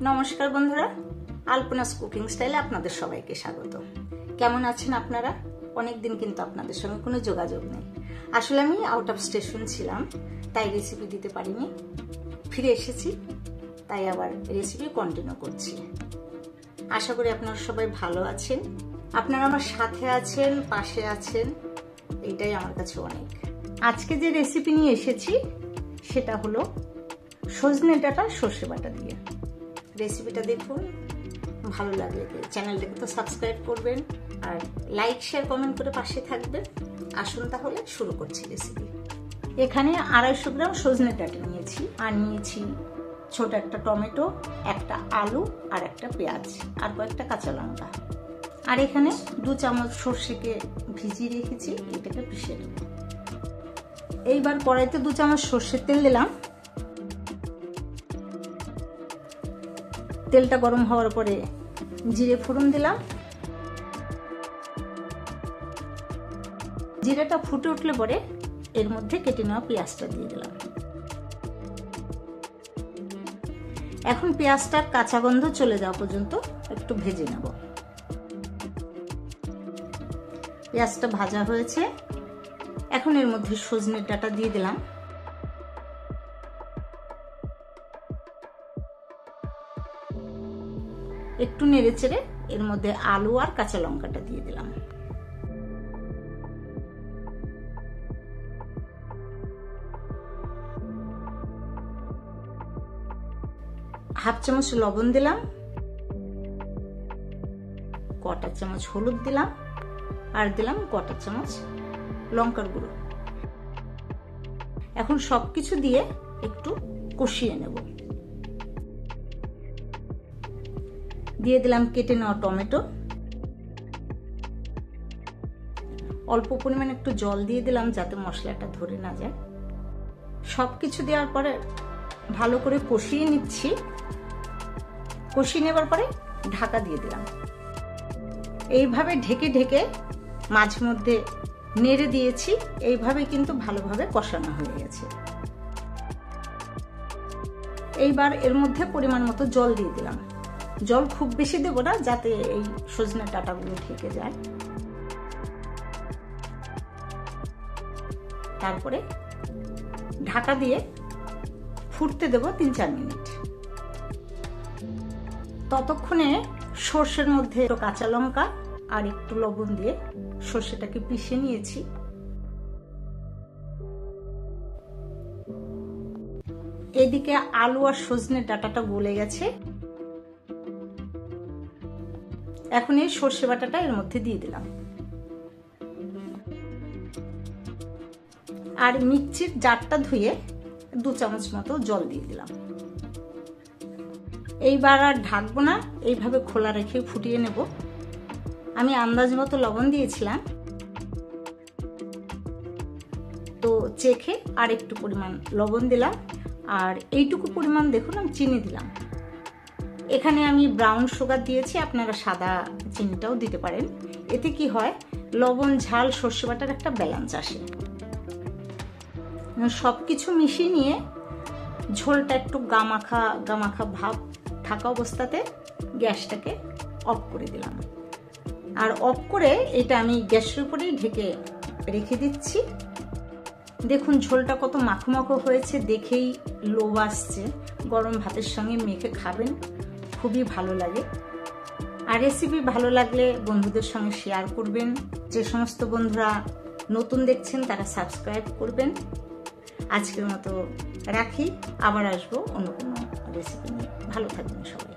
নমস্কার বন্ধুরা, আলপনাস কুকিং স্টাইলে আপনাদের সবাইকে স্বাগত। কেমন আছেন আপনারা? অনেকদিন কিন্তু আপনাদের সঙ্গে কোনো যোগাযোগ নেই। আসলে আমি আউট অফ স্টেশন ছিলাম, তাই রেসিপি দিতে পারিনি। ফিরে এসেছি, তাই আবার রেসিপি কন্টিনিউ করছি। আশা করি আপনারা সবাই ভালো আছেন, আপনারা আমার সাথে আছেন, পাশে আছেন, এইটাই আমার কাছে অনেক। আজকে যে রেসিপি নিয়ে এসেছি সেটা হলো সজনে ডাঁটা সর্ষে বাটা দিয়ে। রেসিপিটা দেখুন, ভালো লাগলে চ্যানেলটাকে তো সাবস্ক্রাইব করবেন আর লাইক শেয়ার কমেন্ট করে পাশে থাকবেন। আসুন তাহলে শুরু করছি রেসিপি। এখানে 250 গ্রাম সজনে ডাঁটা নিয়েছি, আর নিয়েছি ছোট একটা টমেটো, একটা আলু আর একটা পেঁয়াজ আর কয়েকটা কাঁচা লঙ্কা। আর এখানে 2 চামচ সর্ষেকে ভিজিয়ে রেখেছি, এটাকে পিষে নেব। এইবার কড়াইতে 2 চামচ সর্ষের তেল দিলাম। তেলটা গরম হওয়ার পরে জিরে ফোড়ন দিলাম। জিরেটা ফুটে উঠলে পরে এর মধ্যে কেটে নেওয়া পেঁয়াজটা দিয়ে দিলাম। এখন পেঁয়াজটার কাঁচা গন্ধ চলে যাওয়া পর্যন্ত একটু ভেজে নেব। পেঁয়াজটা ভাজা হয়েছে, এখন এর মধ্যে সজনের ডাঁটা দিয়ে দিলাম। একটু নেড়ে চেড়ে এর মধ্যে আলু আর কাঁচা লঙ্কাটা দিয়ে দিলাম। হাফ চামচ লবণ দিলাম, কোয়ার্টার চামচ হলুদ দিলাম, আর দিলাম কোয়ার্টার চামচ লঙ্কার গুঁড়ো। এখন সবকিছু দিয়ে একটু কষিয়ে নেব। দিয়ে দিলাম কেটে নেওয়া টমেটো, অল্প পরিমাণে একটু জল দিয়ে দিলাম যাতে মশলাটা ধরে না যায়। সবকিছু দেওয়ার পরে ভালো করে কষিয়ে নিচ্ছি। কষিয়ে নেবার পরে ঢাকা দিয়ে দিলাম। এইভাবে ঢেকে ঢেকে মাঝে মধ্যে নেড়ে দিয়েছি, এইভাবে কিন্তু ভালোভাবে কষানো হয়ে গেছে। এইবার এর মধ্যে পরিমাণ মতো জল দিয়ে দিলাম। জল খুব বেশি দেব না, যাতে এই সজনে ডাঁটাগুলো ঢেকে যায়। তারপরে ঢাকা দিয়ে ফুটতে দেব 3-4 মিনিট। ততক্ষণে সর্ষের মধ্যে কাঁচা লঙ্কা আর একটু লবণ দিয়ে সর্ষেটাকে পিষে নিয়েছি। এদিকে আলু আর সজনে ডাঁটাটা গলে গেছে। এখন এই সর্ষে বাটাটা এর মধ্যে দিয়ে দিলাম, আর মিক্সির জারটা ধুয়ে 2 চামচ মতো জল দিয়ে দিলাম। এইবার আর ঢাকবো না, এইভাবে খোলা রেখে ফুটিয়ে নেব। আমি আন্দাজ মতো লবণ দিয়েছিলাম, তো চেখে আর একটু পরিমাণ লবণ দিলাম, আর এইটুকু পরিমাণ দেখুন আমি চিনি দিলাম। এখানে আমি ব্রাউন সুগার দিয়েছি, আপনারা সাদা চিনিটাও দিতে পারেন। এতে কি হয়, লবণ ঝাল সর্ষে বাটার একটা ব্যালেন্স আসে। সবকিছু মিশিয়ে নিয়ে ঝোলটা একটু গামাখা গামাখা ভাব থাকা অবস্থাতে গ্যাসটাকে অফ করে দিলাম। আর অফ করে এটা আমি গ্যাসের উপরেই ঢেকে রেখে দিচ্ছি। দেখুন ঝোলটা কত মাখো মাখো হয়েছে, দেখেই লোভ আসছে। গরম ভাতের সঙ্গে মেখে খাবেন, খুবই ভালো লাগে। আর রেসিপি ভালো লাগলে বন্ধুদের সঙ্গে শেয়ার করবেন। যে সমস্ত বন্ধুরা নতুন দেখছেন তারা সাবস্ক্রাইব করবেন। আজকের মতো রাখি, আবার আসবো অন্য কোনো রেসিপি নিয়ে। ভালো থাকবেন সবাই।